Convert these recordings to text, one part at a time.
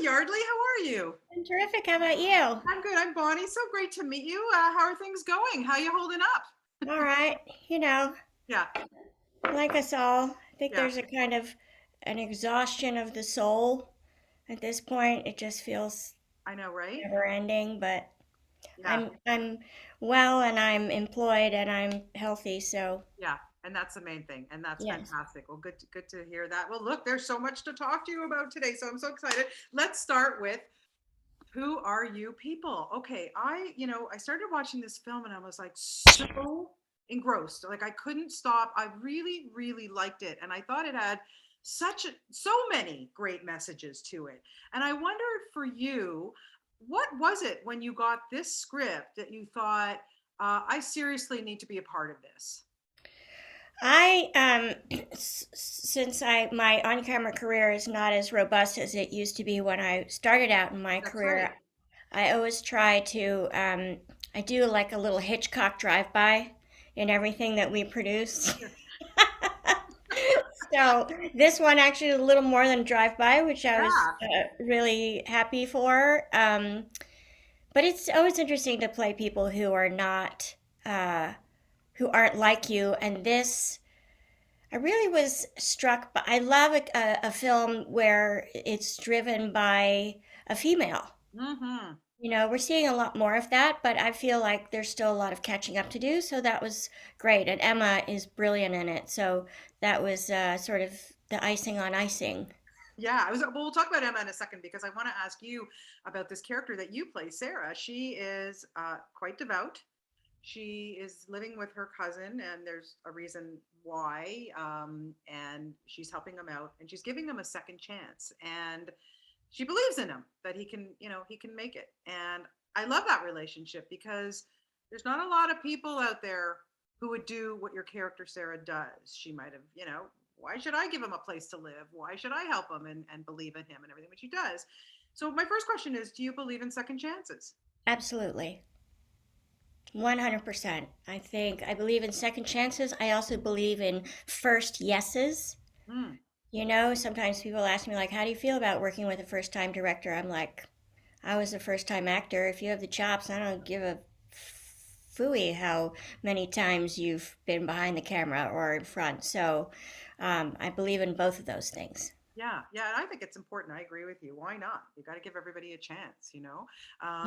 Yardley. How are you? I'm terrific. How about you? I'm good. I'm Bonnie. So great to meet you. How are things going? How you holding up? All right. You know, Yeah, like us all, I think yeah, there's a kind of an exhaustion of the soul at this point. It just feels I know, right? never ending, but Yeah, I'm well and I'm employed and I'm healthy, so yeah. And that's the main thing. And that's yes. fantastic. Well, good to hear that. Well, look, there's so much to talk to you about today. So I'm so excited. Let's start with who are you people? Okay, I started watching this film and I was like so engrossed. Like I couldn't stop. I really, really liked it. And I thought it had so many great messages to it. And I wondered for you, what was it when you got this script that you thought, I seriously need to be a part of this? I since I my on-camera career is not as robust as it used to be when I started out in my That's right. career, I always try to I do like a little Hitchcock drive-by in everything that we produce. So this one actually is a little more than drive-by, which I was Yeah. really happy for. But it's always interesting to play people who are not who aren't like you. And this, I really was struck by. I love a film where it's driven by a female. Mm-hmm. We're seeing a lot more of that, but I feel like there's still a lot of catching up to do. So that was great. And Emma is brilliant in it. So that was sort of the icing on icing. Yeah, well, we'll talk about Emma in a second because I want to ask you about this character that you play, Sarah. She is quite devout. She is living with her cousin, and there's a reason why. And she's helping him out, and she's giving him a second chance. And she believes in him that he can make it. And I love that relationship because there's not a lot of people out there who would do what your character Sarah does. She might have, why should I give him a place to live? Why should I help him and believe in him and everything that she does? So my first question is, do you believe in second chances? Absolutely. 100%. I believe in second chances. I also believe in first yeses. Hmm. Sometimes people ask me, like, how do you feel about working with a first time director? I'm like, I was a first time actor. If you have the chops, I don't give a phooey how many times you've been behind the camera or in front. So I believe in both of those things. Yeah, yeah, and I think it's important. I agree with you. Why not? You got to give everybody a chance, you know.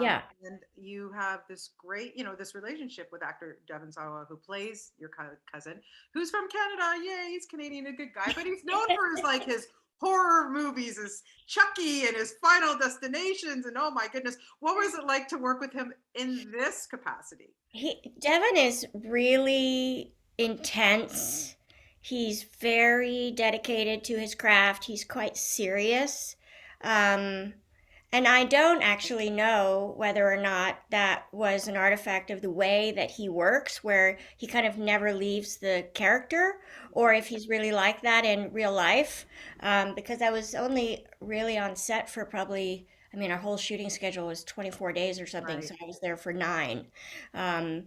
Yeah. And you have this great, this relationship with actor Devon Sawa, who plays your cousin, who's from Canada. Yeah, he's Canadian, a good guy, but he's known for his horror movies, his Chucky and his Final Destinations, and oh my goodness, what was it like to work with him in this capacity? Devin is really intense. He's very dedicated to his craft. He's quite serious. Um, and I don't actually know whether or not that was an artifact of the way that he works, where he kind of never leaves the character, or if he's really like that in real life. Because I was only really on set for probably, I mean, our whole shooting schedule was 24 days or something, Right. so I was there for 9. Um,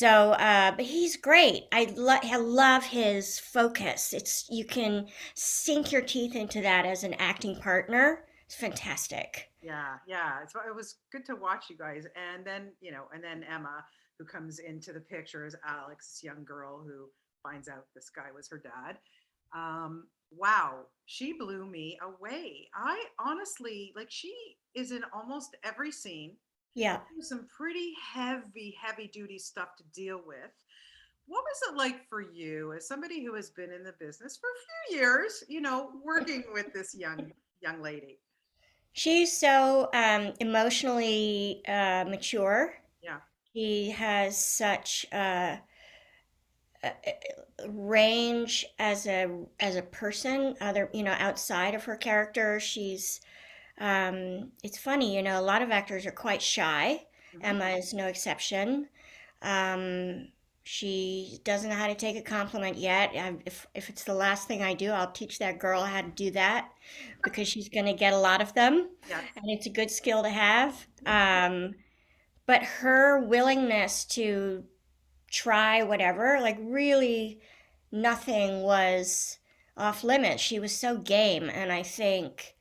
but he's great. I love his focus. It's You can sink your teeth into that as an acting partner. It's fantastic. Yeah, yeah. It was good to watch you guys. And then Emma, who comes into the picture as Alex, this young girl who finds out this guy was her dad. Wow, she blew me away. I honestly, like, she is in almost every scene. Yeah. Some pretty heavy, heavy duty stuff to deal with. What was it like for you as somebody who has been in the business for a few years, working with this young lady? She's so emotionally mature. Yeah. She has such range as a person. Outside of her character, she's it's funny. A lot of actors are quite shy. Hmm. Emma is no exception. Um, she doesn't know how to take a compliment yet. If it's the last thing I do, I'll teach that girl how to do that because she's going to get a lot of them, Yes. and it's a good skill to have. But her willingness to try whatever, like really nothing was off limits. She was so game, and I think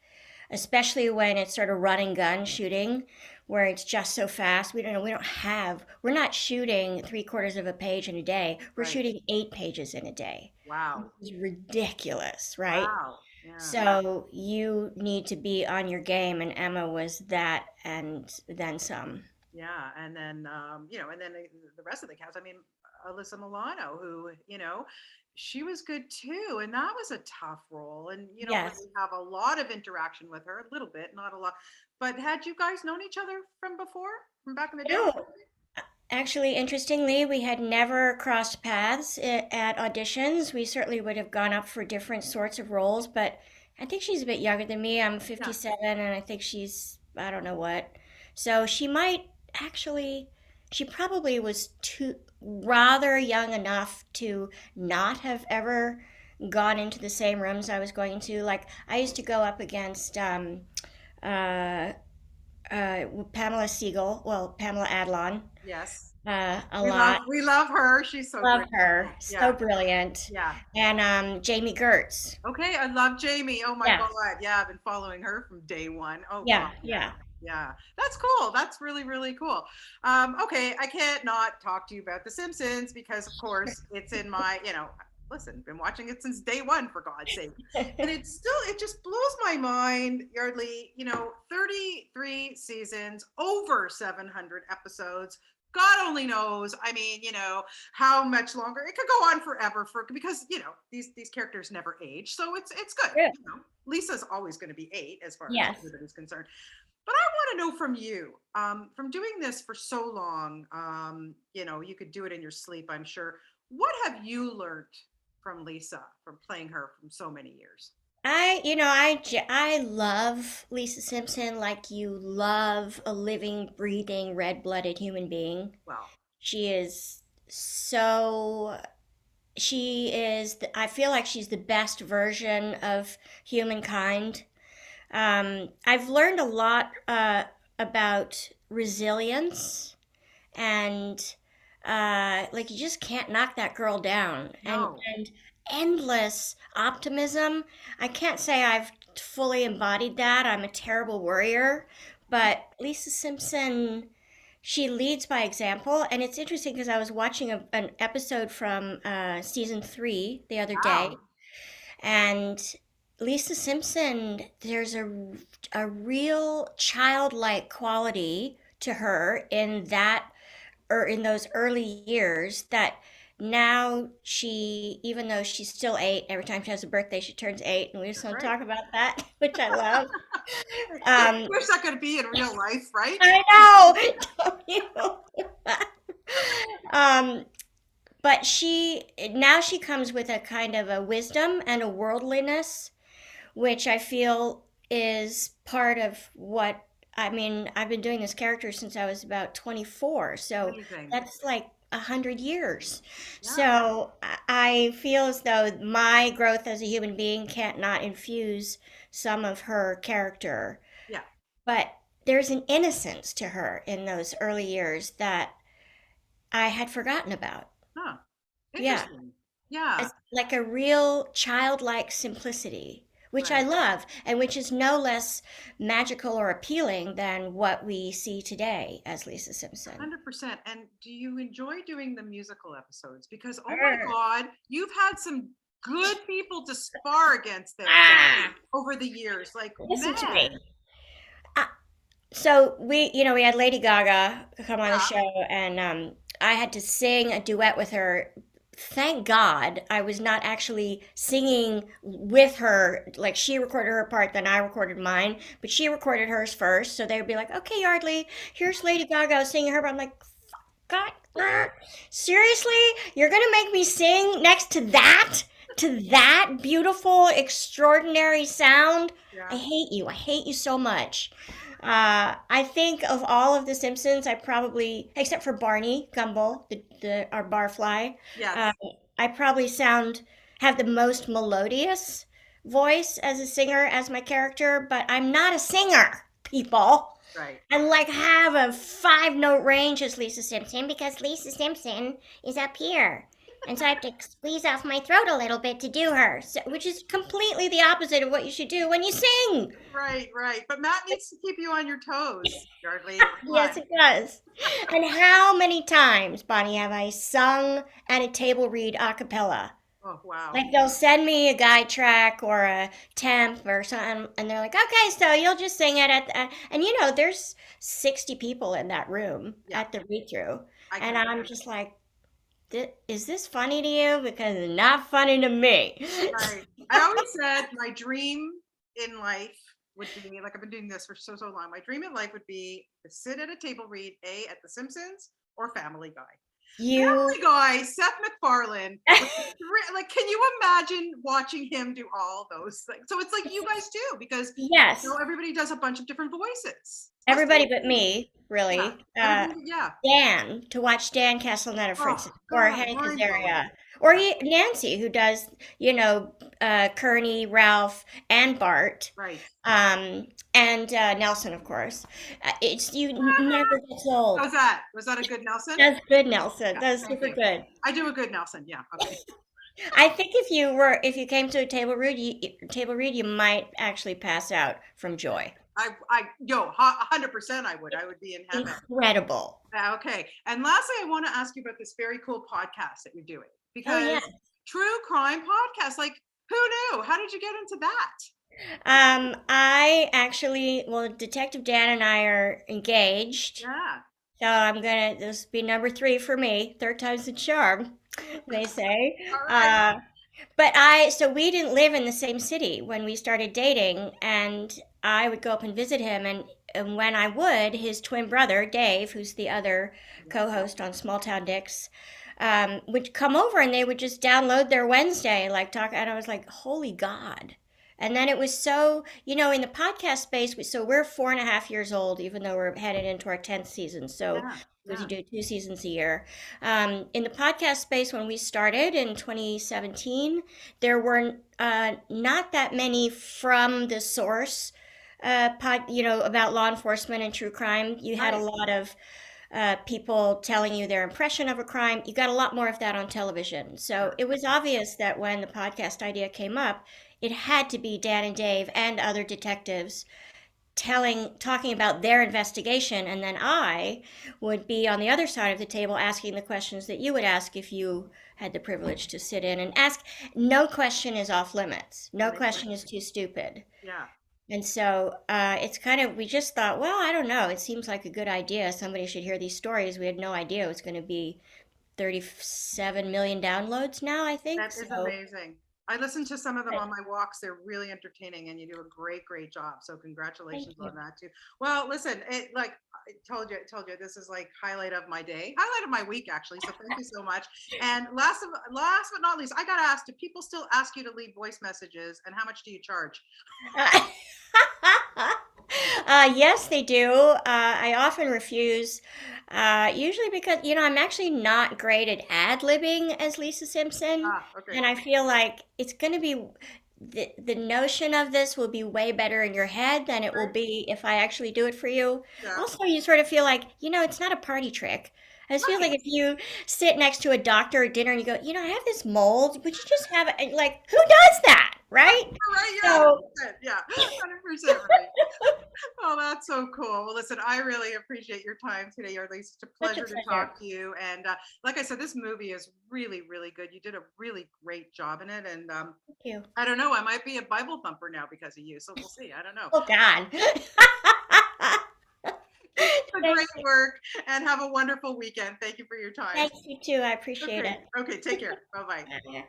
especially when it's sort of run and gun shooting, where it's just so fast. We're not shooting 3/4 of a page in a day. We're Right. shooting 8 pages in a day. Wow. It's ridiculous, right? Wow. Yeah. So you need to be on your game, and Emma was that and then some. Yeah, and then and then the rest of the cast. I mean, Alyssa Milano, who she was good too, and that was a tough role. And you don't Yes. really have a lot of interaction with her, a little bit, not a lot. But had you guys known each other from before, from back in the day? No, actually, interestingly, we had never crossed paths at auditions. We certainly would have gone up for different sorts of roles, but I think she's a bit younger than me. I'm Yeah. 57, and I think she's, I don't know what. So she might actually, she probably was too rather young enough to not have ever gone into the same rooms I was going to. Like, I used to go up against uh, Pamela Adlon, Yes. a We love lot. we love her. She's so Love great. her. So Yeah. brilliant. Yeah. And Jamie Gertz. Okay, I love Jamie. Oh my Yeah. God. Yeah, I've been following her from day one. Oh God, Yeah. yeah. Yeah. Yeah. That's cool. That's really, really cool. Okay, I can't not talk to you about The Simpsons because of course it's in my, listen, been watching it since day one for God's sake. And it just blows my mind, Yardley, 33 seasons, over 700 episodes. God only knows. I mean, how much longer it could go on forever because these characters never age, so it's good. Yeah. Lisa's always going to be 8 as far as Yes. everybody's concerned. But I want to know from you, from doing this for so long, you could do it in your sleep, I'm sure. What have you learned from Lisa from playing her from so many years? I love Lisa Simpson like you love a living, breathing, red-blooded human being. Well, She is so, I feel like she's the best version of humankind. I've learned a lot about resilience and like you just can't knock that girl down no. and endless optimism. I can't say I've fully embodied that. I'm a terrible worrier, but Lisa Simpson, she leads by example. And it's interesting because I was watching an episode from season 3 the other day, Wow. and Lisa Simpson, there's a real childlike quality to her in that, or in those early years, that now she, even though she's still 8, every time she has a birthday, she turns 8, and we just That's don't right. talk about that, which I love. I Um, wish that could be in real life, right? I know, don't you? um, but she comes with a kind of a wisdom and a worldliness which I feel is part of what I mean. I've been doing this character since I was about 24, so Amazing. that's like 100 years. Yeah. So I feel as though my growth as a human being can't not infuse some of her character, Yeah. but there's an innocence to her in those early years that I had forgotten about. Huh. Yeah. Interesting. Yeah. It's like a real childlike simplicity, which I Right. love, and which is no less magical or appealing than what we see today as Lisa Simpson. 100%. And do you enjoy doing the musical episodes? Because, oh my Sure. God, you've had some good people to spar against there Ah, over the years. Like, listen to me. man. Uh, so we had Lady Gaga come on the Yeah. show, and I had to sing a duet with her. Thank God I was not actually singing with her. Like she recorded her part, then I recorded mine, but she recorded hers first. So they would be like, "Okay, Yardley, here's Lady Gaga singing her." But I'm like, "God, seriously? You're gonna make me sing next to that beautiful, extraordinary sound? I Yeah. hate you. I hate you so much." I think of all of the Simpsons, I probably, except for Barney Gumble, our barfly, uh, Yes. I probably have the most melodious voice as a singer as my character, but I'm not a singer, people. Right. And like have a 5 note range as Lisa Simpson because Lisa Simpson is up here. And so I have to squeeze off my throat a little bit to do her, so, which is completely the opposite of what you should do when you sing. Right, right. But Matt needs to keep you on your toes, Yardley. Come on. Yes, it does. And how many times, Bonnie, have I sung at a table read a cappella? Oh, wow. Like they'll send me a guide track or a temp or something, and they're like, "Okay, so you'll just sing it at," and there's 60 people in that room Yeah, at the read through, I can and I'm imagine. just like, "Is this funny to you? Because it's not funny to me." Right. I always said my dream in life would be like I've been doing this for so long. My dream in life would be to sit at a table read at The Simpsons or Family Guy. You, Family Guy, Seth MacFarlane. Like, can you imagine watching him do all those things? So it's like you guys too, because yes, everybody does a bunch of different voices. Must everybody be but me, yeah. really. Everybody, yeah. Dan, to watch Dan Castellaneta, for Oh instance, or God, Hank mind blowing. Azaria, or Yeah. Nancy, who does, Kearney, Ralph, and Bart, Right. and Nelson, of course. It's never gets old. How's that? Was that a good Nelson? That's good, Nelson. Yeah. That's Thank super you. good. I do a good Nelson. Yeah. Okay. I think if you came to a table read, you might actually pass out from joy. Yo, 100% I would be in heaven. Incredible. Okay. And lastly, I want to ask you about this very cool podcast that you're doing Oh yeah. because true crime podcast, like who knew? How did you get into that? I actually, well, Detective Dan and I are engaged. Yeah. So this will be number three for me. Third time's the charm, they say. All right. But so we didn't live in the same city when we started dating, and I would go up and visit him, and when I would, his twin brother, Dave, who's the other co-host on Small Town Dicks, would come over and they would just download their Wednesday, like talk, and I was like, holy God. And then it was so, in the podcast space, so we're 4.5 years old, even though we're headed into our 10th season. So, Yeah. because Yeah. you do 2 seasons a year. In the podcast space, when we started in 2017, there were not that many from the source about law enforcement and true crime. You had a Right. lot of people telling you their impression of a crime. You got a lot more of that on television. So Sure. it was Yeah. obvious that when the podcast idea came up, it had to be Dan and Dave and other detectives talking about their investigation, and then I would be on the other side of the table asking the questions that you would ask if you had the privilege to sit in and ask. No question is off limits. No Amazing. question is too stupid. Yeah. And so it's kind of, we just thought, well, I don't know. It seems like a good idea. Somebody should hear these stories. We had no idea it was going to be 37 million downloads now, I think. That is So, amazing. I listen to some of them but on my walks. They're really entertaining and you do a great job. So thank congratulations you. on that too. Well, listen, like I told you, this is like highlight of my day, highlight of my week actually. So thank you so much. And last but not least, I got asked, do people still ask you to leave voice messages and how much do you charge? Yes, they do. I often refuse, usually because, I'm actually not great at ad-libbing as Lisa Simpson. Ah, okay. And I feel like it's going to be, the notion of this will be way better in your head than it will Right. be if I actually do it for you. Yeah. Also, you sort of feel like, it's not a party trick. I just feel like Right. if you sit next to a doctor at dinner and you go, I have this mold, would you just have it? Like, who does that, right? Right. Yeah. So, 100%. Yeah. 100% right. Oh, that's so cool. Well, listen, I really appreciate your time today, Yardley. It's such a such a pleasure to pleasure. talk to you. And like I said, this movie is really good. You did a really great job in it. And Thank you. I don't know, I might be a Bible thumper now because of you. So we'll see. I don't know. Oh God. Keep the Thank great you. work and have a wonderful weekend. Thank you for your time. Thanks you too. I appreciate Okay. it. Okay. Take care. Bye bye. Bye.